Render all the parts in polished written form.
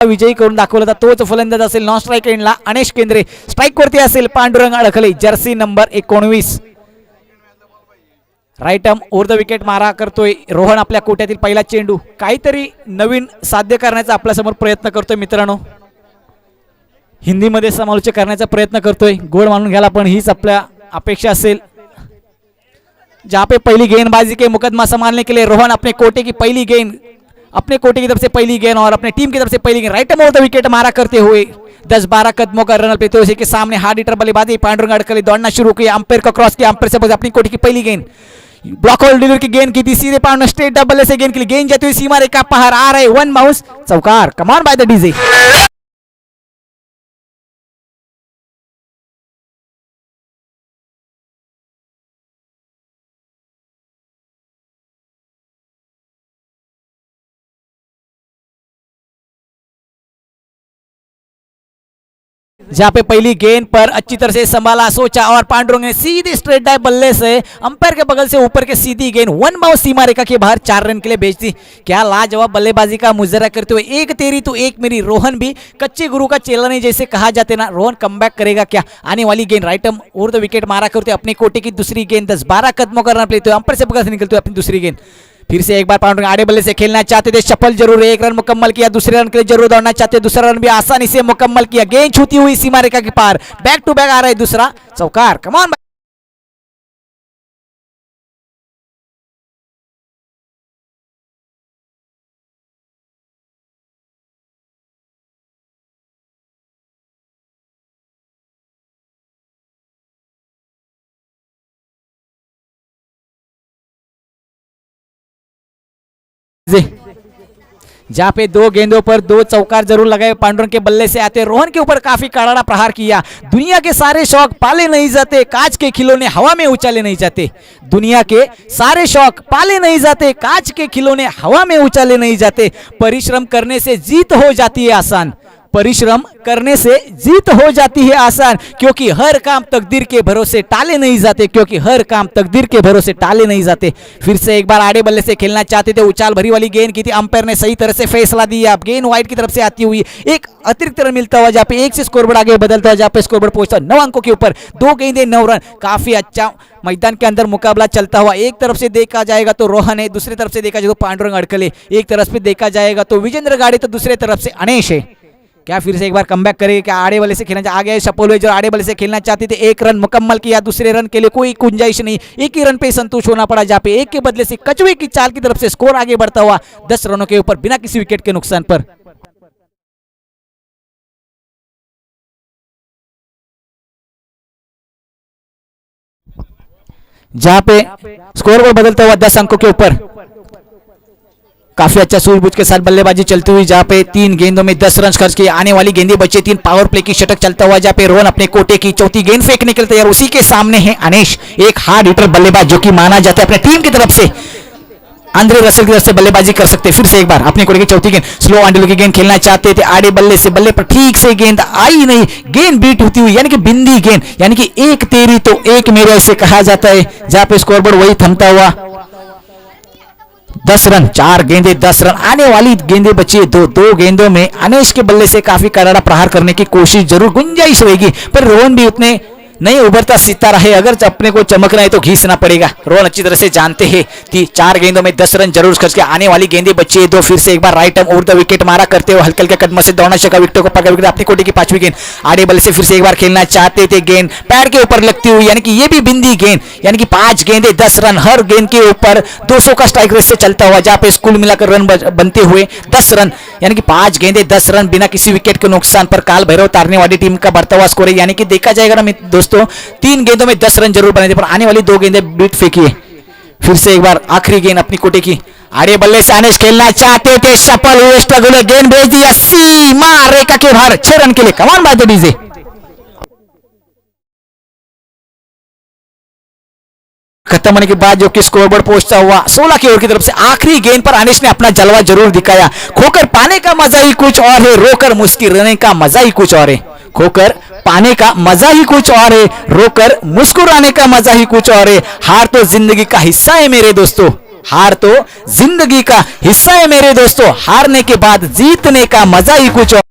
विजयी करून दाखवला होता तोच फलंदाज असेल. नॉन स्ट्राईक एंडला अनेश केंद्रे, स्ट्राईक वरती असेल Pandurang Adkhale, jersey number 19. Right arm over the wicket मारा करतोय रोहन. आपल्या कोट्यातील पहिला चेंडू, काहीतरी नवीन साध्य करण्याचा आपल्या समोर प्रयत्न करतोय मित्रांनो. हिंदीमध्ये समालोचन करण्याचा प्रयत्न करतोय, गोड मानून घ्यायला, पण हीच आपल्या अपेक्षा असेल. जहाँ पे पहली गेंदबाजी के मुकदमा संभालने के लिए रोहन अपने कोटे की पहली गेंद, अपने कोटे की तरफ से पहली गेंद और अपने टीम की तरफ से पहली गेंद, राइट ओवर द विकेट मारा करते हुए 10-12 कदमों का रन लेते हुए के सामने हार्ड हिटर बल्लेबाजी पांडुरंग अडखले दौड़ना शुरू किया. अंपायर का क्रॉस किया, अंपायर से अपनी कोटे की पहली गेंद, ब्लॉक होल डिलीवर की गेंद की थी सीधे पांडुरंग स्ट्रेट डबल से गेंद के लिए, गेंद जाती हुई सीमा रेखा बाहर आ रहे, 1 बाउंस, चौकार. Come on by the DJ. जहाँ पे पहली गेंद पर अच्छी तरह से संभाला, सोचा और पांडुरंग ने सीधी स्ट्रेट डाइव बल्ले से अंपायर के बगल से ऊपर के सीधी गेंद 1 बाउंस सीमा रेखा के बाहर 4 रन के लिए भेज दी. क्या लाजवाब बल्लेबाजी का मुजरा करते हुए, एक तेरी तो एक मेरी. रोहन भी कच्चे गुरु का चेला नहीं जैसे कहा जाते ना. रोहन कमबैक करेगा क्या? आने वाली गेंद right arm over the wicket मारा करते अपने कोटे की दूसरी गेंद, 10-12 कदमों का रन लेते हुए अंपायर से बगल से निकलते हुए अपनी दूसरी गेंद. फिर से एक बार पांडुरंग आड़े बल्ले से खेलना चाहते थे, सफल जरूर, 1 रन मुकम्मल किया. दूसरे रन के लिए जरूर दौड़ना चाहते, दूसरा रन भी आसानी से मुकम्मल किया. गेंद छूती हुई सीमा रेखा के पार, बैक टू बैक आ रहा है दूसरा, चौकार. Come on. जहाँ पे 2 गेंदों पर 2 चौकार जरूर लगाए पांडुरंग के बल्ले से आते. रोहन के ऊपर काफी कड़ाड़ा प्रहार किया. दुनिया के सारे शौक पाले नहीं जाते, कांच के खिलौने हवा में उछाले नहीं जाते. दुनिया के सारे शौक पाले नहीं जाते, कांच के खिलौने हवा में उछाले नहीं जाते. परिश्रम करने से जीत हो जाती है आसान, परिश्रम करने से जीत हो जाती है आसान, क्योंकि हर काम तकदीर के भरोसे टाले नहीं जाते, क्योंकि हर काम तकदीर के भरोसे टाले नहीं जाते. फिर से एक बार आड़े बल्ले से खेलना चाहते थे, उछाल भरी वाली गेंद की थी, अंपायर ने सही तरह से फैसला दिया. गेंद वाइड की तरफ से आती हुई एक अतिरिक्त रन मिलता हुआ, जहाँ पे 1 से स्कोरबोर्ड आगे बदलता हुआ, जहाँ पे स्कोरबोर्ड पहुंचता 9 अंकों के ऊपर. 2 गेंदें 9 रन. काफी अच्छा मैदान के अंदर मुकाबला चलता हुआ. एक तरफ से देखा जाएगा तो रोहन है, दूसरी तरफ से देखा जाए तो पांडुरंग अडखले, एक तरफ से देखा जाएगा तो विजेंद्र गाड़े, तो दूसरे तरफ से अनेश है. क्या फिर से एक बार कमबैक करेगा? क्या आड़े वाले से खेलना आ गया सपोल हुए, जो आड़े वाले से खेलना चाहते थे, 1 रन मुकम्मल किया. दूसरे रन के लिए कोई गुंजाइश नहीं, 1 ही रन पे संतुष्ट होना पड़ा, जहाँ पे 1 के बदले से कछुए की चाल की तरफ से स्कोर आगे बढ़ता हुआ 10 रनों के ऊपर बिना किसी विकेट के नुकसान पर. जहाँ पे स्कोर बदलता हुआ 10 अंकों के ऊपर. काफी अच्छा सूझबूझ के साथ बल्लेबाजी चलती हुई, जहाँ पे 3 गेंदों में 10 रन खर्च किए. आने वाली गेंदें बचे 3. पावर प्ले की शतक चलता हुआ, जहाँ पे रोहन अपने कोटे की चौथी गेंद फेंकने के लिए तैयार. उसी के सामने है अनेश, एक हार्ड हिटर बल्लेबाज, जो कि माना जाता है अपने टीम की तरफ से आंद्रे रसल की तरफ से बल्लेबाजी कर सकते. फिर से एक बार अपने कोटे की चौथी गेंद, स्लो अंडर की गेंद खेलना चाहते थे आड़े बल्ले से, बल्ले पर ठीक से गेंद आई नहीं, गेंद बीट होती हुई, यानी कि बिंदी गेंद, यानी कि 1 तेरी तो 1 मेरे ऐसे कहा जाता है. जहाँ पे स्कोरबोर्ड वही थमता हुआ 10 रन, 4 गेंदे 10 रन. आने वाली गेंदें बची 2 गेंदों में अनेश के बल्ले से काफी करारा प्रहार करने की कोशिश जरूर, गुंजाइश रहेगी, पर रोहन भी उतने नहीं उभरता सितारा है. अगर अपने को चमकना है तो घिसना पड़ेगा. रोहन अच्छी तरह से जानते हैं कि 4 गेंदों में 10 रन जरूर खर्च किया. आने वाली गेंदें बची है 2. फिर से एक बार right arm over the wicket मारा करते हुए हल्के हल्के कदमों से दौड़ना शका, विकेट को पकड़ विकेट अपनी कोटी की 5वीं गेंद. आड़े बल्ले से फिर से एक बार खेलना चाहते थे, गेंद पैर के ऊपर लगती हुई, यानी कि ये भी बिंदी गेंद, यानी कि 5 गेंदें 10 रन. हर गेंद के ऊपर 200 का स्ट्राइक रेट से चलता हुआ, जहाँ पे स्कूल मिलाकर रन बनते हुए 10 रन, यानी कि 5 गेंदें 10 रन बिना किसी विकेट के नुकसान पर. काल भैरव तारने वाली टीम का बढ़ता हुआ स्कोर है, यानी कि देखा जाएगा ना दोस्तों, 3 गेंदों में 10 रन जरूर बने थे, पर आने वाली 2 गेंदें बीट फेंकी है. फिर से एक बार आखिरी गेंद अपनी कोटे की, आड़े बल्ले से अनेश खेलना चाहते थे, सफल हुए, स्ट्रगल, गेंद भेज दिया सीमा रेखा के बाहर 6 रन के लिए. Come on by the DJ. खत्म होने के बाद जो कि स्कोरबोर्ड पहुंचता हुआ 16 की ओर की तरफ से आखिरी गेंद पर अनेश ने अपना जलवा जरूर दिखाया. खोकर पाने का मजा ही कुछ और है, रोकर मुस्कुराने का मजा ही कुछ और है. खोकर पाने का मजा ही कुछ और है, रोकर मुस्कुराने का मजा ही कुछ और है. हार तो जिंदगी का हिस्सा है मेरे दोस्तों, हार तो जिंदगी का हिस्सा है मेरे दोस्तों, हारने के बाद जीतने का मजा ही कुछ और,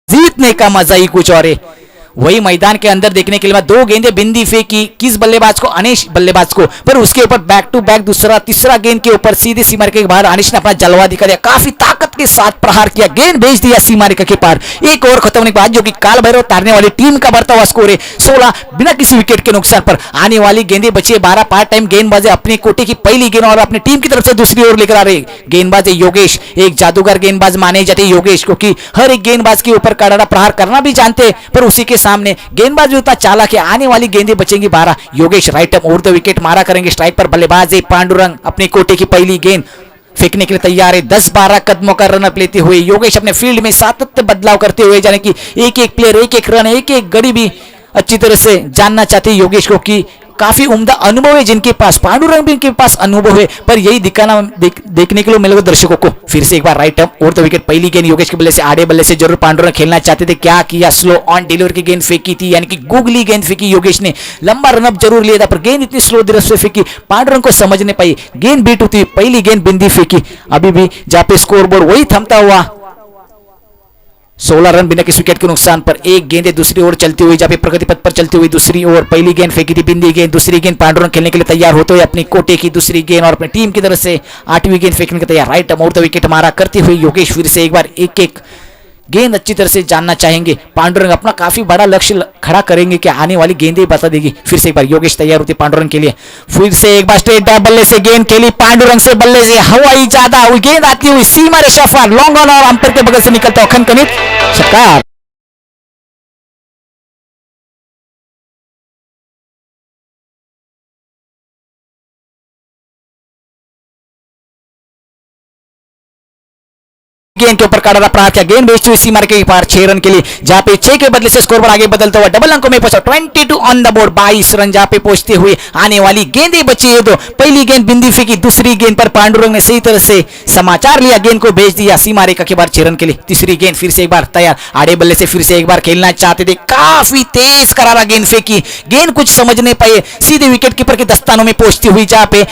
जीतने का मजा ही कुछ और है। वही मैदान के अंदर देखने के लिए दो गेंदें बिंदी फेंकी, किस बल्लेबाज को, अनिश बल्लेबाज को, पर उसके ऊपर बैक टू बैक दूसरा तीसरा गेंद के ऊपर सीधे सीमा रेखा के बाहर अनिश ने अपना जलवा दिखा दिया, काफी ताकत के साथ प्रहार किया, गेंद भेज दिया सीमा रेखा के पार। एक ओवर खत्म होने के बाद जो कि काल भैरव तारने वाली टीम का बढ़ता हुआ स्कोर है 16 बिना किसी विकेट के नुकसान पर। आने वाली गेंदें बची है 12, पार्ट टाइम गेंदबाज अपने कोटे की पहली गेंद और अपनी टीम की तरफ से दूसरी ओर लेकर आ रहे गेंदबाज है योगेश, एक जादूगर गेंदबाज माने जाते योगेश, क्योंकि हर एक गेंदबाज के ऊपर कड़ाड़ा प्रहार करना भी जानते, पर उसी के सामने गेंदबाज भी उतना चालाक है। आने वाली गेंदें बचेंगी 12, Yogesh right up over the wicket मारा करेंगे, स्ट्राइक पर बल्लेबाज है पांडुरंग, अपने कोटे की पहली गेंद फेंकने के लिए तैयार है। 10-12 कदमों का रन अप लेते हुए योगेश अपने फील्ड में सातत्य बदलाव करते हुए, जाने कि एक एक प्लेयर, एक एक रन, एक एक गड़ी भी अच्छी तरह से जानना चाहते हैं योगेश को कि काफी उम्दा अनुभव है जिनके पास, पांडुरंग भी इनके पास अनुभव है, पर यही दिखाना देखने के लिए मिलेगा दर्शकों को। फिर से एक बार राइट अप और द विकेट, पहली गेंद योगेश के बल्ले से, आड़े बल्ले से जरूर पांडुरंग खेलना चाहते थे, क्या किया, स्लो ऑन डिलीवरी की गेंद फेंकी थी, यानी कि गूगली गेंद फेंकी योगेश ने, लंबा रनअप जरूर लिया था पर गेंद इतनी स्लो तरफ से फेंकी, पांडुरंग को समझ नहीं पाई, गेंद बीट होती, पहली गेंद बिंदी फेंकी। अभी भी जहां पे स्कोर बोर्ड वही थमता हुआ 16 रन बिना किसी विकेट के नुकसान पर। एक गेंद दूसरी ओर चलती हुई, जहां पे प्रगति पथ पर चलती हुई दूसरी ओर, पहली गेंद फेंकी थी बिंदी गेंद, दूसरी गेंद पांडुरंग खेलने के लिए तैयार होते हुए अपनी कोटे की दूसरी गेंद और अपनी टीम की तरफ से 8वीं गेंद फेंकने के तैयार, राइट अप द विकेट मारा करते हुए योगेश फिर से एक बार एक एक गेंद अच्छी तरह से जानना चाहेंगे। पांडुरंग अपना काफी बड़ा लक्ष्य खड़ा करेंगे कि आने वाली गेंदें बता देगी। फिर से एक बार योगेश तैयार होती पांडुरंग के लिए, फिर से एक बार स्ट्रेट ड्राइव बल्ले से गेंद खेली पांडुरंग से, बल्ले से हवाई ज्यादा हुई गेंद आती हुई सीमा रेखा पार, लॉन्ग ऑन और अंपायर के बगल से निकलता हुआ खनखनित छक्का। गेंद के ऊपर काड़ा प्रहार किया, गेंद भेजती हुई सीमा रेखा के पार 6 रन के लिए, जहां पे 6 के बदले से स्कोर पर आगे बदलता हुआ डबल अंकों में पहुंचा, 22 ऑन द बोर्ड, 22 रन जहां पे पहुंचते हुए आने वाली गेंदें बची है दो, पहली गेंद बिंदी फेंकी, दूसरी गेंद पर पांडुरंग ने सही तरह से समाचार लिया, गेंद को भेज दिया सीमा रेखा के बाहर 6 रन के लिए। तीसरी गेंद फिर से एक बार तैयार, आड़े बल्ले से फिर से एक बार खेलना चाहते थे, काफी तेज करारा गेंद फेंकी, गेंद कुछ समझ नहीं पाए, सीधे विकेट कीपर के दस्तानों में पहुंचती हुई, जहां पे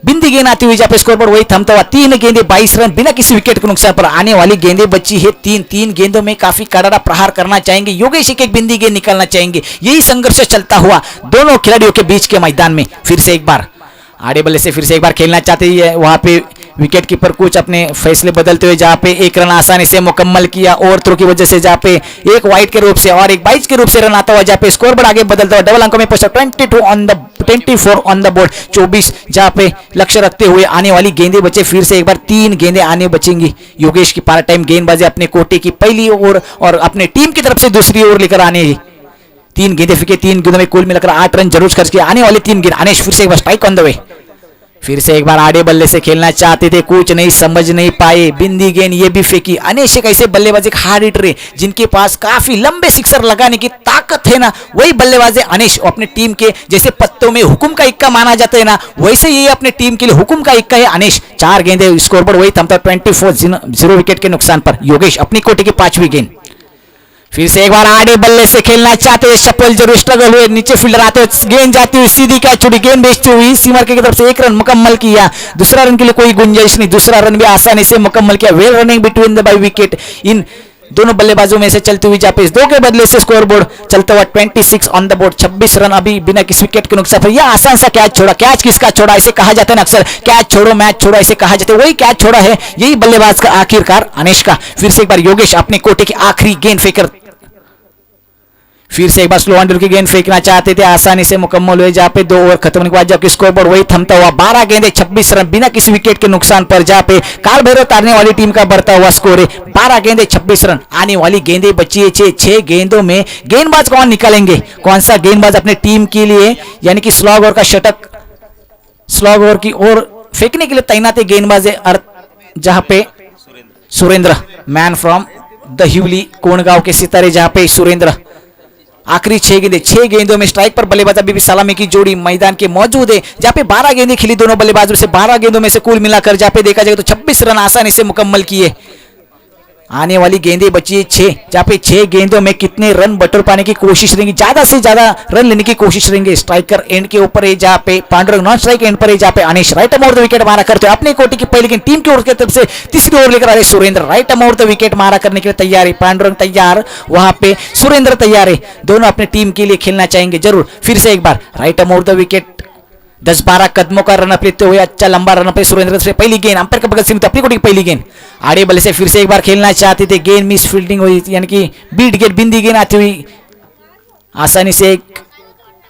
बिंदी गेंद आती हुई, जहां पे स्कोर पर वही थमता हुआ 3 गेंदें 22 रन बिना किसी विकेट के नुकसान पर। आने वाली गेंदें बची है 3 गेंदों में काफी कड़ारा प्रहार करना चाहेंगे योगेश, एक बिंदी गेंद निकालना चाहेंगे, यही संघर्ष चलता हुआ दोनों खिलाड़ियों के बीच के मैदान में। फिर से एक बार आड़े बल्ले से फिर से एक बार खेलना चाहते हैं, वहां पे विकेट कीपर कुछ अपने फैसले बदलते हुए, जहां पे एक रन आसानी से मुकम्मल किया ओवर थ्रो की वजह से, जहां पे एक वाइड के रूप से और एक 22 के रूप से रन आता हुआ, जहां पे स्कोर बोर्ड आगे बदलता हुआ डबल अंकों में पहुंचा, 24 ऑन द बोर्ड 24, जहां पे लक्ष्य रखते हुए आने वाली गेंदें बचे। फिर से एक बार 3 गेंदें आने बचेंगी योगेश की, पार्ट टाइम गेंदबाजी अपने कोटे की पहली ओर और अपने टीम की तरफ से दूसरी ओर लेकर आने 3 गेंदें फेंके, 3 गेंदों में कुल मिलाकर 8 रन जरूर खर्च किए। आने वाली 3 गेंद, अनेश फिर से एक बार स्ट्राइक ऑन द वे, फिर से एक बार आड़े बल्ले से खेलना चाहते थे, कुछ नहीं समझ नहीं पाए, बिंदी गेंद ये भी फेंकी। अनेश एक ऐसे बल्लेबाज, एक हार्ड हिटर है जिनके पास काफी लंबे सिक्सर लगाने की ताकत है ना, वही बल्लेबाज है अनेश। अपने टीम के जैसे पत्तों में हुकुम का इक्का माना जाता है ना, वैसे ये अपने टीम के लिए हुकुम का इक्का है अनेश। 4 गेंदे, स्कोरबोर्ड वही थमता 24 विकेट के नुकसान पर। योगेश अपनी कोटे की 5वीं गेंद, फिर से एक बार आड़े बल्ले से खेलना चाहते हैं, शपल जरूर स्ट्रगल हुए, नीचे फील्डर आते हुए गेंद जाती हुई सीधी कैच छुड़ी, गेंद भेजती हुई सीमा की तरफ से 1 रन मुकम्मल किया। दूसरा रन के लिए कोई गुंजाइश नहीं, दूसरा रन भी आसानी से मुकम्मल किया। Well running between the by wicket इन दोनों बल्लेबाजों में से चलती हुई, जहां पे 2 के बदले से स्कोर बोर्ड चलता हुआ 26 ऑन द बोर्ड, 26 रन अभी बिना किसी विकेट के नुकसान पर। यह आसान सा कैच छोड़ा, कैच किसका छोड़ा ऐसे कहा जाता है ना अक्सर, कैच छोड़ो मैच छोड़ो ऐसे कहा जाता है, वही कैच छोड़ा है यही बल्लेबाज का आखिरकार अनेश का। फिर से एक बार योगेश अपने कोटे की आखिरी गेंद फेंकर, फिर से एक बार स्लो अंडर की गेंद फेंकना चाहते थे, आसानी से मुकम्मल हुए, जहां पे 2 ओवर खत्म होने के बाद जबकि स्कोर बोर्ड वही थमता हुआ 12 गेंदें 26 रन बिना किसी विकेट के नुकसान पर, जहां पे काल भैरव तारने वाली टीम का बढ़ता हुआ स्कोर है 12 गेंदें 26 रन। आने वाली गेंदें बची है 6 गेंदों में गेंदबाज कौन निकालेंगे, कौन सा गेंदबाज अपने टीम के लिए यानी कि स्लॉग ओवर का शतक, स्लॉग ओवर की ओर फेंकने के लिए तैनात है गेंदबाज है, जहां पे सुरेंद्र मैन फ्रॉम द ह्यूली कोणगांव के सितारे, जहां पे सुरेंद्र आखिरी 6 गेंदों में स्ट्राइक पर बल्लेबाज अभी भी सलामी की जोड़ी मैदान के मौजूद है, जहां पे 12 गेंदें खेली दोनों बल्लेबाजों से, 12 गेंदों में से कुल मिलाकर जहां पे देखा जाए तो 26 रन आसानी से मुकम्मल किए। आने वाली गेंदें बची है 6, जहाँ पे 6 गेंदों में कितने रन बटोर पाने की कोशिश रहेंगी, ज्यादा से ज्यादा रन लेने की कोशिश रहेंगे। स्ट्राइकर एंड के ऊपर है, जहाँ पे पांडुरंग नॉन स्ट्राइक एंड पर है, जहाँ पे अनिश राइट अमाउंट द विकेट मारा करते हैं अपनी कोटी की पहली गेंद टीम की ओर की तरफ से तीसरी ओवर लेकर आ रहे Surendra right amount the wicket मारा करने के लिए तैयार है। पांडुरंग तैयार, वहां पे सुरेंद्र तैयार है, दोनों अपनी टीम के लिए खेलना चाहेंगे जरूर। फिर से एक बार राइट अमाउंट द विकेट 10-12 कदमों का रन अप लेते हुए अच्छा लंबा रन अप सुरेंद्र से पहली गेंद अंपायर के बगल से अपनी कोटी की पहली गेंद आड़े बल्ले से फिर से एक बार खेलना चाहते थे, गेंद मिस फील्डिंग हुई यानी कि बीट गेंद बिंदी गेंद आती हुई आसानी से एक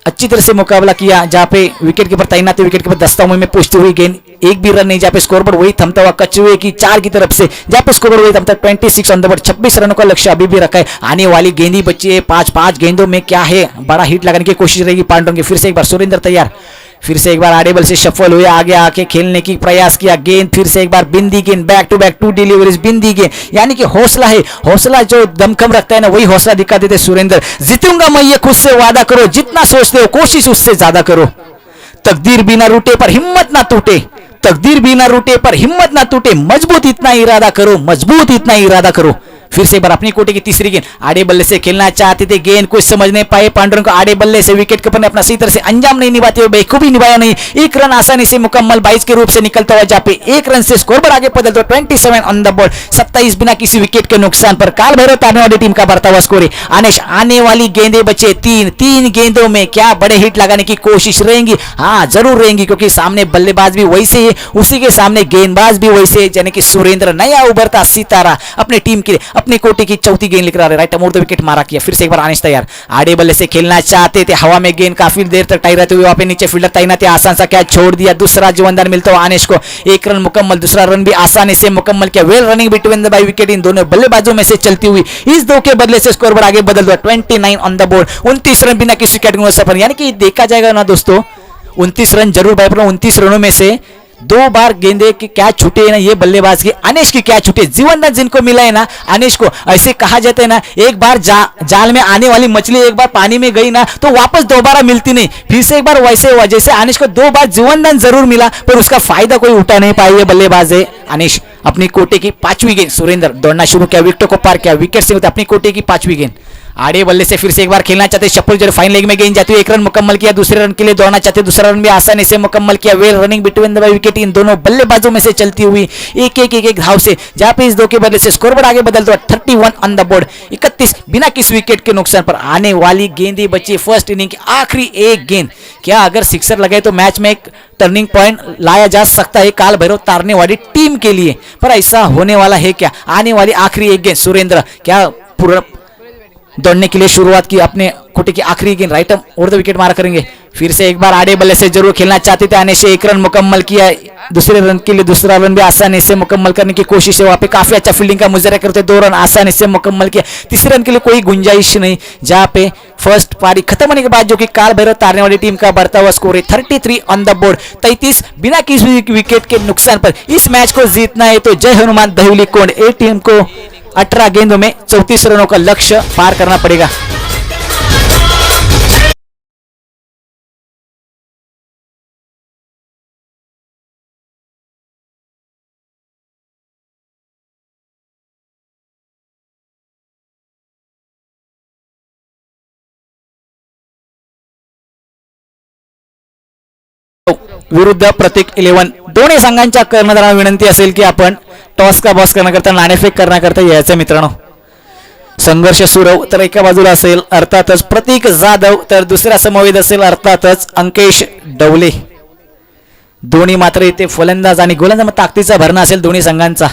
अच्छी तरह से मुकाबला किया, जहां पे विकेट कीपर तैनात है, विकेट कीपर दस्तावेज में पूछते हुए गेंद एक भी रन नहीं, जहां पे स्कोरबोर्ड वही थमता हुआ कचुए की 4 की तरफ से, जहां पे स्कोरबोर्ड वही थमता 26 ऑन द बोर्ड 26 रनों का लक्ष्य अभी भी रखा है। आने वाली गेंदी बची है 5 गेंदों में क्या है बड़ा हिट लगाने की कोशिश रहेगी पांडुरंग की। फिर से एक बार सुरेंद्र तैयार, फिर से एक बार आड़े बल से शफल हुए आगे आके खेलने की प्रयास किया, गेंद फिर से एक बार बिंदी गेंद बैक टू बैक 2 डिलीवरीज बिंदी गेंद, यानी कि हौसला है, हौसला जो दमखम रखता है ना वही हौसला दिखा देते सुरेंद्र। जीतूंगा मैं ये खुद से वादा करो, जितना सोचते हो कोशिश उससे ज्यादा करो, तकदीर बिना रूटे पर हिम्मत ना टूटे, तकदीर बिना रूटे पर हिम्मत ना टूटे, मजबूत इतना इरादा करो, मजबूत इतना इरादा करो। फिर से एक बार अपनी कोटे की तीसरी गेंद आड़े बल्ले से खेलना चाहते थे, गेंद कुछ समझ नहीं पाए पांडुरंग को, आड़े बल्ले से विकेट कीपर ने अपना सही तरह से अंजाम नहीं निभाते हुए बेखूबी निभाया नहीं, एक रन आसानी से मुकम्मल 22 के रूप से निकलता हुआ, जहां पे एक रन से स्कोर पर आगे बदलते 27 ऑन द बोर्ड 27 बिना किसी विकेट के नुकसान पर काल भैरव तारने वाली टीम का बढ़ता हुआ स्कोर है। आनेश आने वाली गेंदें बचे 3 गेंदों में क्या बड़े हिट लगाने की कोशिश रहेंगी, हाँ जरूर रहेंगी, क्योंकि सामने बल्लेबाज भी वैसे है, उसी के सामने गेंदबाज भी वैसे है, यानी कि सुरेंद्र नया उभरता सितारा अपने टीम के लिए अपनी कोटी की चौथी गेंद लेकर आ रहे, राइट अमाउंट द विकेट मारा किया। फिर से एक बार आनिश तैयार, आड़े बल्ले से खेलना चाहते थे, हवा में गेंद काफी देर तक टाई रहते हुए वहां पे नीचे फील्डर तैनात है, आसान सा कैच छोड़ दिया, दूसरा जीवनदान मिलता हुआ आनिश को, एक रन मुकम्मल, दूसरा रन भी आसानी से मुकम्मल किया, well running between the by wicket इन दोनों बल्लेबाजों में से चलती हुई इस 2 के बदले से स्कोर पर आगे बदल दो 29 ऑन द बोर्ड 29 रन बिना किसी विकेट के सफर, यानी कि देखा जाएगा ना दोस्तों 29 रन जरूर भाई, 29 रनों में से 2 बार गेंदे की कैच छूटे है ना ये बल्लेबाज की, अनिश की कैच छूटे, जीवनदान जिनको मिला है ना अनिश को, ऐसे कहा जाता है ना एक बार जाल में आने वाली मछली एक बार पानी में गई ना तो वापस दोबारा मिलती नहीं, फिर से एक बार वैसे हुआ जैसे अनिश को 2 बार जीवनदान जरूर मिला पर उसका फायदा कोई उठा नहीं पाई है बल्लेबाज है अनिश। अपनी कोटे की 5वीं गेंद सुरेंद्र दौड़ना शुरू किया, विकेटों को पार किया, विकेट से अपनी कोटे की 5वीं गेंद आड़े बल्ले से फिर से एक बार खेलना चाहते शप्पल जो फाइन लेग में गेंद जाती है, 1 रन मुकम्मल किया, दूसरे रन के लिए दौड़ना चाहते, दूसरा रन भी आसानी से मुकम्मल किया, well running between the wicket इन दोनों बल्लेबाजों में से चलती हुई एक धाव से, जहां पे इस 2 के बदले से स्कोर पर आगे बदल दो 31 ऑन द बोर्ड 31 बिना किसी विकेट के नुकसान पर। आने वाली गेंदें बची फर्स्ट इनिंग की आखिरी एक गेंद, क्या अगर सिक्सर लगे तो मैच में एक टर्निंग पॉइंट लाया जा सकता है काल भैरव तारने वाली टीम के लिए, पर ऐसा होने वाला है क्या? आने वाली आखिरी एक गेंद सुरेंद्र क्या पूरा दौड़ने के लिए शुरुआत की, अपने कोटे की आखिरी गेंद राइट और द विकेट मारा करेंगे। फिर से एक बार आड़े बल्ले से जरूर खेलना चाहते थे, आने से 1 रन मुकम्मल किया, दूसरे रन के लिए दूसरा रन भी आसानी से मुकम्मल करने की कोशिश है, वहां पे काफी अच्छा फील्डिंग का मुजरा करते 2 रन आसानी से मुकम्मल किया, तीसरे रन के लिए कोई गुंजाइश नहीं, जहां पे फर्स्ट पारी खत्म होने के बाद जो कि काल भैरव तारने वाली टीम का बढ़ता हुआ स्कोर है 33 ऑन द बोर्ड 33 बिना किसी विकेट के नुकसान पर। इस मैच को जीतना है तो जय हनुमान दहिवली कोंड ए टीम को 18 गेंदों में 34 रनों का लक्ष्य पार करना पड़ेगा। विरुद्ध प्रतीक 11 दोन्ही संघांच्या कर्णधारांना विनंती असेल की आपण टॉस का बॉस करण्याकरता नाणेफेक करण्याकरता यायचं मित्रांनो। संघर्ष सुरव तर एका बाजूला असेल अर्थातच प्रतीक जाधव, तर दुसऱ्या समवेत असेल अर्थातच अंकेश डवले, दोन्ही मात्र इथे फलंदाज आणि गोलंदाज ताकदीचा भरणा असेल दोन्ही संघांचा।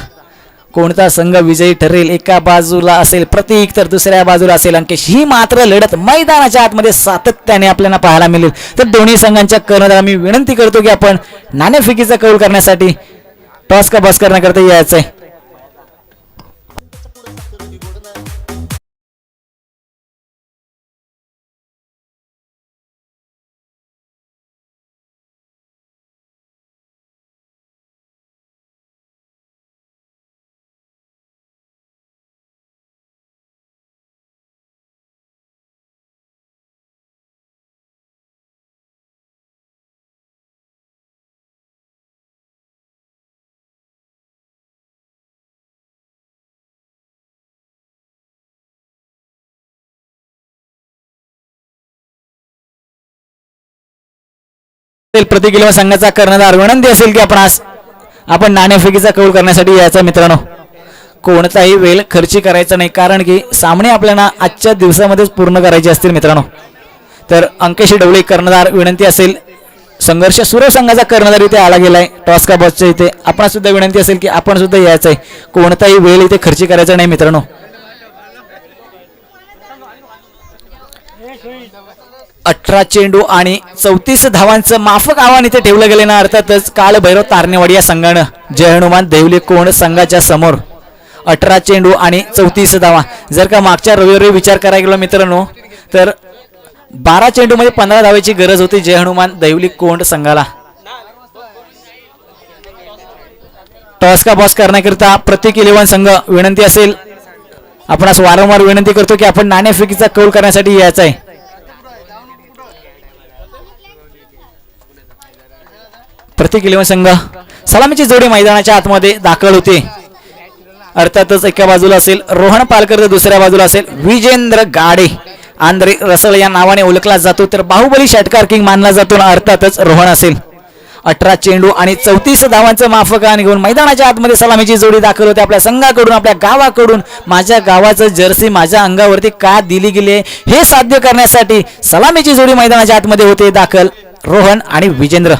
कोणता संघ विजयी ठरेल? एका बाजूला असेल प्रतीक तर दुसऱ्या बाजूला असेल अंकेश। ही मात्र लढत मैदानाच्या आतमध्ये सातत्याने आपल्याला पाहायला मिळेल, तर दोन्ही संघांच्या कर्णधार मी विनंती करतो की आपण नाणेफेकीचा कौल करण्यासाठी टॉस का बॉस करण्याकरता यायचंय। प्रति किलो संघाचा कर्णधार विनंती असेल की आपण नाणेफेकीचा कौल करण्यासाठी यायचा मित्रांनो. कोणताही वेळ खर्ची करायचा नाही, कारण की सामने आपल्याला आजच्या दिवसामध्येच पूर्ण करायचे असतील मित्रांनो. तर अंकेश डवळे कर्णधार विनंती असेल. संघर्ष सुरव संघाचा कर्णधार इथे आला गेलाय टॉस का बॉसच्या इथे. आपण सुद्धा विनंती असेल की आपण सुद्धा यायचं आहे. कोणताही वेळ इथे खर्ची करायचा नाही मित्रांनो. 18 चेंडू आणि 34 धावांचं माफक आव्हान इथे ठेवलं गेले ना. अर्थातच काळ भैरव तारणेवाडी या संघानं जय हनुमान देवली कोण संघाच्या समोर 18 चेंडू आणि 34 धावा. जर का मागच्या रविवारी विचार करायला गेलो मित्रांनो तर 12 चेंडू मध्ये 15 धावाची गरज होती जय हनुमान देवली कोंड संघाला. टॉस का बॉस करण्याकरिता प्रत्येक 11 संघ विनंती असेल. आपणास वारंवार विनंती करतो की आपण नाणेफेकीचा कौल करण्यासाठी यायचं आहे. प्रत्येक 11 संघ सलामीची जोडी मैदानाच्या आतमध्ये दाखल होते. अर्थातच एका बाजूला असेल रोहन पालकर तर दुसऱ्या बाजूला असेल विजेंद्र गाडे. आंध्रे रसल या नावाने ओळखला जातो तर बाहुबली षटकार किंग मानला जातो. अर्थातच रोहन असेल. 18 चेंडू आणि 34 धावांचं माफकान घेऊन मैदानाच्या आतमध्ये सलामीची जोडी दाखल होते आपल्या संघाकडून, आपल्या गावाकडून. माझ्या गावाचं जर्सी माझ्या अंगावरती का दिली गेली हे साध्य करण्यासाठी सलामीची जोडी मैदानाच्या आतमध्ये होते दाखल रोहन आणि विजेंद्र.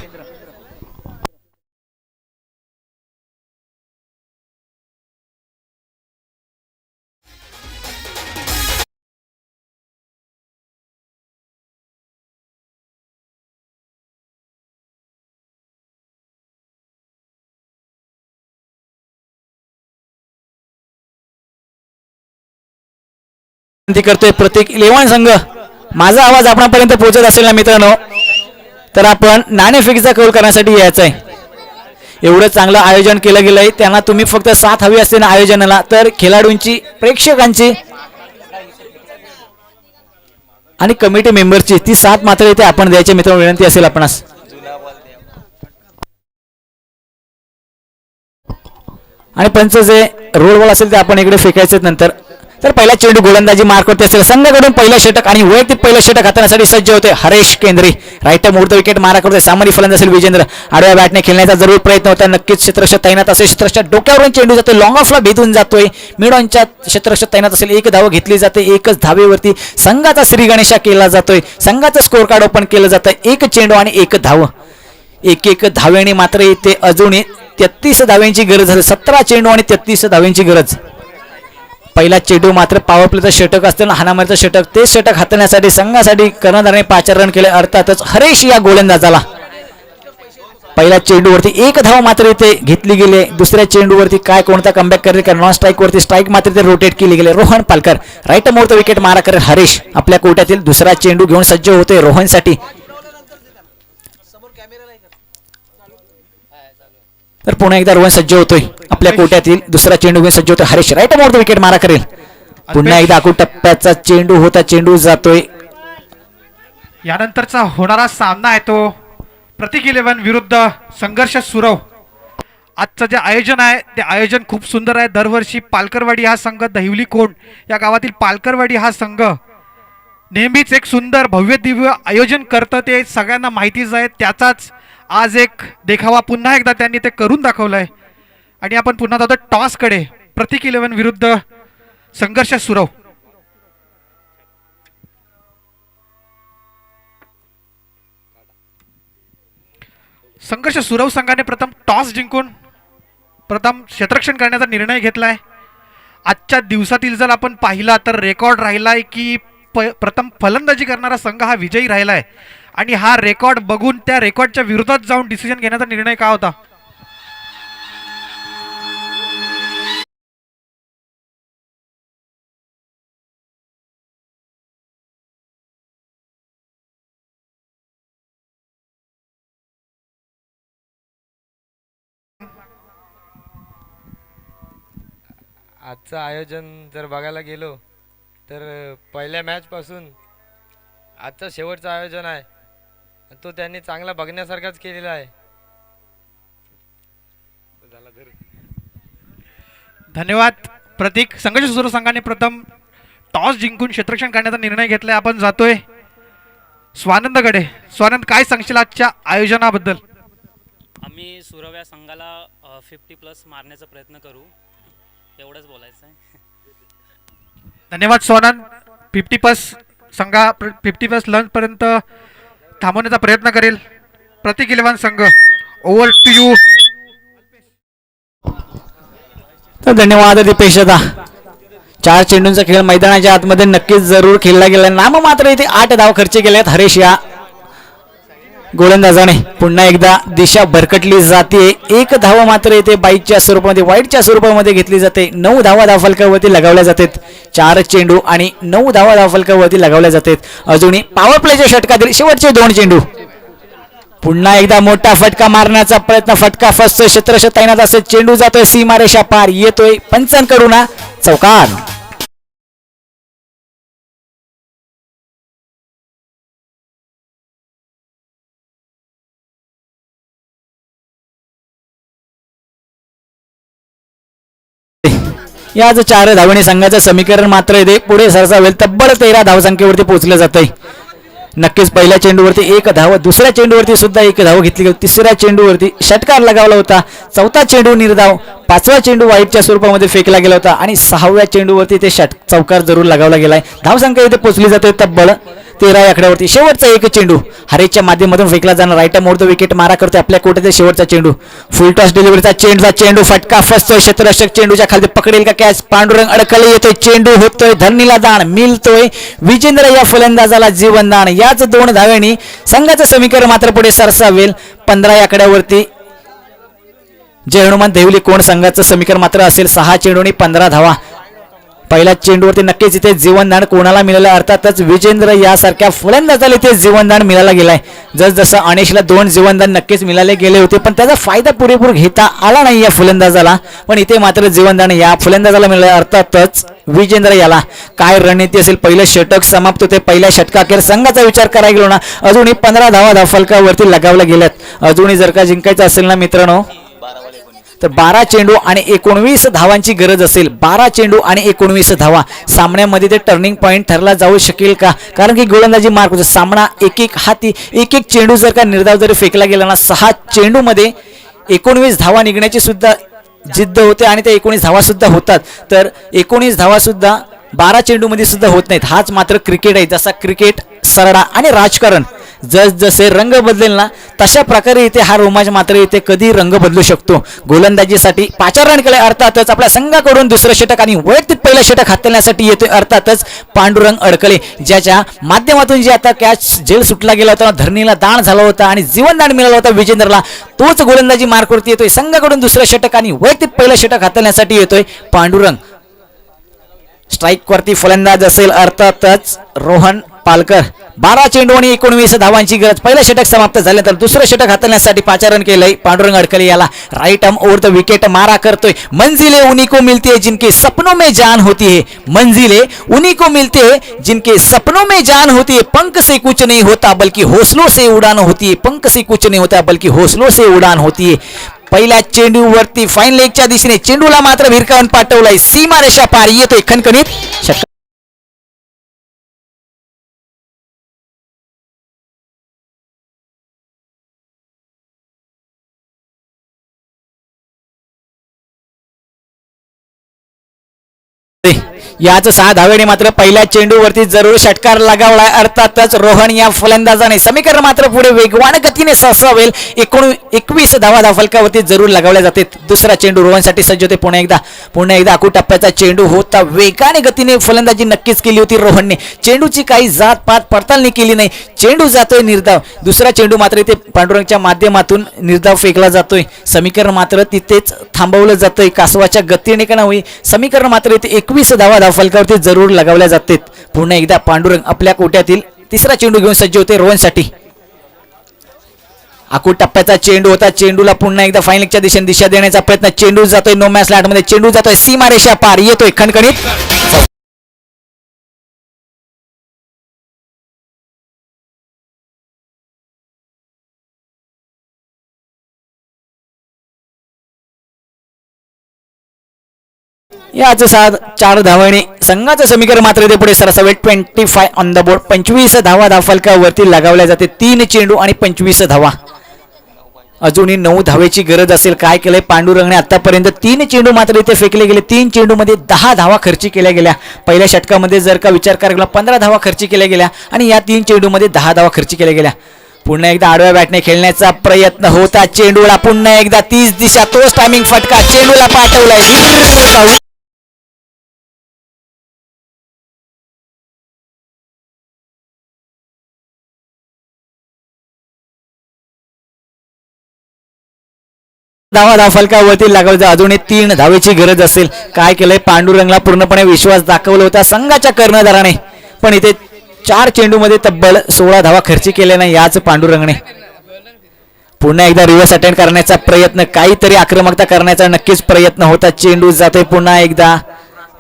करतोय प्रत्येक 11 संघ. माझा आवाज आपणापर्यंत पोहोचत असेल ना मित्रांनो तर आपण नाणेफेकीचा कौल करण्यासाठी यायचं आहे. एवढं चांगलं आयोजन केलं गेलंय त्यांना तुम्ही फक्त साथ हवी असते ना आयोजनाला. तर खेळाडूंची, प्रेक्षकांची आणि कमिटी मेंबरची ती साथ मात्र इथे आपण द्यायची मित्रांनो विनंती असेल आपणास. आणि पंच जे रोल बॉल असेल ते आपण इकडे फेकायचे नंतर. तर पहिला चेंडू गोलंदाजी मार्क होते असेल संघाकडून पहिला षटक आणि वैयक्तिक पहिलं षटक हाताळण्यासाठी सज्ज होते हरेश केंद्रे. राईट मुहूर्त विकेट मारा करते सामान्य फलंदाज असेल विजेंद्र. आडव्या बॅटने खेळण्याचा जरूर प्रयत्न होता. नक्कीच क्षेत्ररक्षक तैनात असेल. क्षेत्ररक्षक डोक्यावरून चेंडू जातो लॉंग ऑफला भेदून जातोय. मिड ऑनच्या क्षेत्ररक्षक तैनात असेल. एक धाव घेतली जाते. एकच धावेवरती संघाचा श्री गणेशा केला जातोय. संघाचं स्कोर कार्ड ओपन केलं जातं. एक चेंडू आणि एक धाव. एक धावेने मात्र इथे अजूनही 33 धाव्यांची गरज आहे. 17 चेंडू आणि 33 धाव्यांची गरज. पहिला चेंडू मात्र पॉवर प्लेचं षटक असतं हाणामारीचं षटक. ते षटक हाताळण्यासाठी संघासाठी कर्णधाराने 5 रन केले. अर्थातच हरेश या गोलंदाजाला पहिल्या चेंडूवरती एक धाव मात्र इथे घेतली गेली. दुसऱ्या चेंडूवरती काय कोणता कमबॅक करेल का नॉन स्ट्राईक वरती स्ट्राईक मात्र इथे रोटेट केली गेली. रोहन पालकर राईट मुहूर्त विकेट मारा करेल. हरेश आपल्या कोट्यातील दुसरा चेंडू घेऊन सज्ज होते रोहनसाठी. तर पुन्हा एकदा रोहन सज्ज होतोय. आपल्या कोट्यातील दुसरा चेंडू घेऊन सज्ज होतोय हरेश. राईट मुहूर्त विकेट मारा करेल. पुन्हा एकदा आखूड टप्प्याचा चेंडू होता. चेंडू जातोय. यानंतरचा होणारा सामना आहे तो प्रतीक 11 विरुद्ध संघर्ष सुरव. आजचं जे आयोजन आहे ते आयोजन खूप सुंदर आहे. दरवर्षी पालकरवाडी हा संघ दहिवली कोंड या गावातील पालकरवाडी हा संघ नेहमीच एक सुंदर भव्य दिव्य आयोजन करतं. ते सगळ्यांना माहितीच आहे. त्याचाच आज एक देखावा पुन्हा एकदा त्यांनी ते करून दाखवलंय. आणि आपण पुन्हा जातो टॉसकडे. प्रतीक 11 विरुद्ध संघर्ष सुरव. संघर्ष सुरव संघाने प्रथम टॉस जिंकून प्रथम क्षेत्ररक्षण करण्याचा निर्णय घेतलाय. आजच्या दिवसातील जर आपण पाहिला तर रेकॉर्ड राहिलाय की प्रथम फलंदाजी करणारा संघ हा विजयी राहिलाय. आणि हा रेकॉर्ड बघून त्या रेकॉर्डच्या विरोधात जाऊन डिसिजन घेण्याचा निर्णय का होता. आजचं आयोजन जर बघायला गेलो तर पहिल्या मॅचपासून आजचं शेवटचं आयोजन आहे तो त्यांनी चांगला बघण्यासारखाच केलेला आहे. धन्यवाद प्रतीक. संघर्ष सुरव संघाने प्रथम टॉस जिंकून क्षेत्ररक्षण करण्याचा निर्णय घेतलाय. आपण जातोय स्वानंद गडे. स्वानंद, काय सांगशील आजच्या आयोजनाबद्दल? आम्ही सुरव या संघाला 50+ मारण्याचा प्रयत्न करू, एवढंच बोलायचं आहे. धन्यवाद स्वानंद. 50+ संघा 50+ लंचपर्यंत थांबवण्याचा प्रयत्न करेल. प्रतीक इलेव्हन संघ, ओव्हर टू यू. तर धन्यवाद दीपेश दादा. 4 चेंडूंचा खेळ मैदानाच्या आतमध्ये नक्कीच जरूर खेळला गेला. नाम मात्र इथे 8 धाव खर्च केले आहेत हरेश या गोलंदाजाने. पुन्हा एकदा दिशा भरकटली जाते. 1 धाव मात्र इथे बाईकच्या स्वरूपामध्ये, वाईटच्या स्वरूपामध्ये घेतली जाते. 9 धावा धावफलकावरती लगावल्या जातात. 4 चेंडू आणि 9 धावा धावफलकावरती लगावल्या जातात. अजूनही पॉवर प्लेच्या षटकातील शेवटचे 2 चेंडू. पुन्हा एकदा मोठा फटका मारण्याचा प्रयत्न, फटका फसतोय. क्षेत्ररक्षक तैनात असे चेंडू जातोय सीमारेषा पार, येतोय पंचांकडून चौकार. याच 4 धावणे संघाचं समीकरण मात्र येते पुढे सरसावेल. तब्बल 13 धावसंख्येवरती पोहोचलं जातंय. नक्कीच पहिल्या चेंडूवरती 1 धाव, दुसऱ्या चेंडूवरती सुद्धा 1 धाव घेतली गेली, तिसऱ्या चेंडूवरती षटकार लगावला होता, चौथा चेंडू निर्धाव, 5वा चेंडू वाईटच्या स्वरूपामध्ये फेकला गेला होता आणि 6व्या चेंडूवरती ते चौकार जरूर लगावला गेलाय. धावसंख्या इथे पोहोचली जाते तब्बल 13 आकड्यावरती. शेवटचा 1 चेंडू हरेशच्या माध्यमातून फेकला जाणार. राईट मोड विकेट मारा करतोय आपल्या कोट्याचा शेवटचा चेंडू. फुल टॉस डिलिव्हरीचा चेंडू, फटका फसतोय. क्षेत्ररक्षक चेंडूच्या खाली पकडेल का कॅच? पांडुरंग अडकले, येतोय चेंडू, होतोय धरणीला दाण, मिळतोय विजेंद्र या फलंदाजाला जीवनदान. याच 2 धाव्यांनी संघाचं समीकरण मात्र पुढे सरसावेल. 15 आकड्यावरती जय हनुमान देवली कोण संघाचं समीकरण मात्र असेल 6 चेंडू आणि 15 धावा. पहिल्या चेंडूवरती नक्कीच इथे जीवनदान कोणाला मिळालं? अर्थातच विजेंद्र यासारख्या फलंदाजाला इथे जीवनदान मिळायला गेलाय. जसं अनेशला 2 जीवनदान नक्कीच मिळाले गेले होते, पण त्याचा फायदा पुरेपूर घेता आला नाही या फलंदाजाला. पण इथे मात्र जीवनदान या फलंदाजाला मिळालं. अर्थातच विजेंद्र याला काय रणनीती असेल? पहिलं षटक समाप्त होते. पहिल्या षटकाखेर संघाचा विचार करायला गेलो ना, अजूनही 15 धावा धावफलकावरती लगावल्या गेल्यात. अजूनही जर का जिंकायचं असेल ना मित्रांनो, तर 12 चेंडू आणि 19 धावांची गरज असेल. 12 चेंडू आणि 19 धावा. सामन्यामध्ये ते टर्निंग पॉईंट ठरला जाऊ शकेल का? कारण की गोलंदाजी मार्क होतो. सामना एक हाती, एक चेंडू जर का निर्धाव जरी फेकला गेला ना, 6 चेंडूमध्ये 19 धावा निघण्याची सुद्धा जिद्द होते आणि त्या 19 धावा सुद्धा होतात. तर 19 धावा सुद्धा 12 चेंडूमध्ये सुद्धा होत नाहीत. हाच मात्र क्रिकेट आहे. जसा क्रिकेट, सरडा आणि राजकारण जसे रंग बदलेल ना, तशा प्रकारे इथे हा रोमांच मात्र इथे कधी रंग बदलू शकतो. गोलंदाजीसाठी पाचारणकडे अर्थातच आपल्या संघाकडून दुसरं षटक आणि वैयक्तिक पहिलं षटक हाताळण्यासाठी येतोय अर्थातच पांडुरंग अडकले, ज्याच्या माध्यमातून जे आता कॅच झेल सुटला गेला होता, धरणीला दाण झाला होता आणि जीवनदान मिळालं होतं विजेंद्रला. तोच गोलंदाजी मार्कवरती येतोय. संघाकडून दुसरं षटक आणि वैयक्तिक पहिलं षटक हाताळण्यासाठी येतोय पांडुरंग. स्ट्राईक वरती फलंदाज असेल अर्थातच रोहन पालकर. 12 चेंडू आणि 19 धावांची गरज. पहिलं षटक समाप्त झाल्यानंतर दुसरं षटक हाताळण्यासाठी पाचारण केलंय पांडुरंग अडकले. याला right arm over the wicket मारा करतोय. मंजिले उन्हीं को मिलती है जिनके सपनों में जान होती है. मंजिले उन्हीं को मिलते हैं जिनके सपनों में जान होती है. पंख से कुछ नहीं होता बल्कि हौसलों से उड़ान होती है. पंख से कुछ नहीं होता बल्कि हौसलों से उड़ान होती है. पहिल्या चेंडूवरती फाईन लेगच्या दिशेने चेंडूला मात्र भिरकावून पाठवलाय. सीमारेषा पार, येतोय खणखणीत षटकार. याच 6 धावेने मात्र पहिल्या चेंडूवरती जरूर षटकार लगावलाय अर्थातच रोहन या फलंदाजाने. समीकरण मात्र पुढे वेगवान गतीने सरसावेल. 21 धावा धावफलकावरती जरूर लगावल्या जाते. दुसरा चेंडू रोहनसाठी सज्ज होते. पुन्हा एकदा आखू टप्प्याचा चेंडू होता. वेगाने गतीने फलंदाजी नक्कीच केली होती रोहनने. चेंडूची काही जात पात पडताळणी केली नाही. चेंडू जातोय निर्धाव. दुसरा चेंडू मात्र इथे पांडुरंगच्या माध्यमातून निर्धाव फेकला जातोय. समीकरण मात्र तिथेच थांबवलं जातंय. कासवाच्या गतीने का नाही, समीकरण मात्र इथे 21 धावा धावफलकावरती जरूर लगावल्या जातात. पुन्हा एकदा पांडुरंग आपल्या कोट्यातील तिसरा चेंडू घेऊन सज्ज होते रोहनसाठी. आखू टप्प्याचा चेंडू होता. चेंडूला पुन्हा एकदा फायनलच्या दिशेने दिशा देण्याचा प्रयत्न. चेंडू जातोय नो मॅच लॅट मध्ये. चेंडू जातोय सीमारेषा पार, येतोय खणखणीत. याच साथ 4 धावांनी संघाचं समीकरण मात्र इथे पुढे सरसावे. 25 ऑन द बोर्ड. 25 धावा धावफलकावरती लगावल्या जाते. 3 चेंडू आणि 25 धावा. अजूनही 9 धावेची गरज असेल. काय केलंय पांडुरंगने आतापर्यंत? 3 चेंडू मात्र इथे फेकले गेले. 3 चेंडू मध्ये 10 धावा खर्ची केल्या गेल्या. पहिल्या षटकामध्ये जर का विचार करायला गेला 15 धावा खर्ची केल्या गेल्या आणि या 3 चेंडू मध्ये 10 धावा खर्ची केल्या गेल्या. पुन्हा एकदा आडव्या बॅटने खेळण्याचा प्रयत्न होता. चेंडूला पुन्हा एकदा 30 दिशा. तोच टायमिंग फटका चेंडूला पाठवलाय. धावा धावफलकावरती लागवलं. अजूनही 3 धावेची गरज असेल. काय केलंय पांडुरंगला पूर्णपणे विश्वास दाखवला होता संघाच्या कर्णधाराने, पण इथे 4 चेंडूमध्ये तब्बल 16 धावा खर्ची केल्या नाही याच पांडुरंगने. पुन्हा एकदा रिव्हर्स अटेंड करण्याचा प्रयत्न, काहीतरी आक्रमकता करण्याचा नक्कीच प्रयत्न होता. चेंडू जाते पुन्हा एकदा.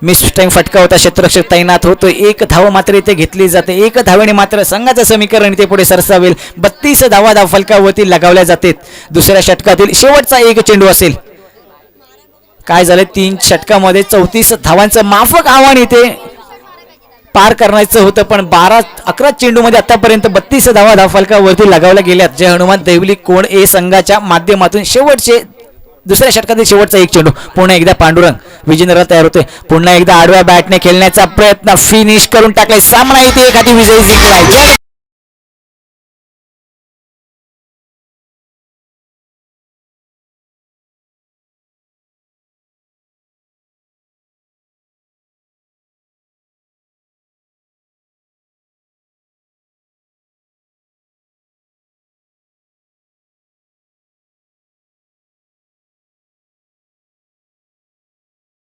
मिस टाइम फटका होता. क्षेत्ररक्षक तैनात होतो. 1 धाव मात्र इथे घेतली जाते. 1 धावेने मात्र संघाचं समीकरण इथे पुढे सरसावेल. 32 धावा धावफलकावरती लगावल्या जातात. दुसऱ्या षटकातील शेवटचा 1 चेंडू असेल. काय झालं? 3 षटकामध्ये 34 धावांचं माफक आव्हान इथे पार करायचं होतं, पण 11 चेंडूमध्ये आतापर्यंत 32 धावा धावफलकावरती लगावल्या गेल्यात. जय हनुमान देवली कोण ए संघाच्या माध्यमातून शेवटचे दुसऱ्या षटकातील शेवटचा 1 चेंडू. पुन्हा एकदा पांडुरंग विजेंद्रला तयार होतोय. पुन्हा एकदा आडव्या बॅटने खेळण्याचा प्रयत्न. फिनिश करून टाकलाय. सामना इथे एखादी विजयी जिंकलाय.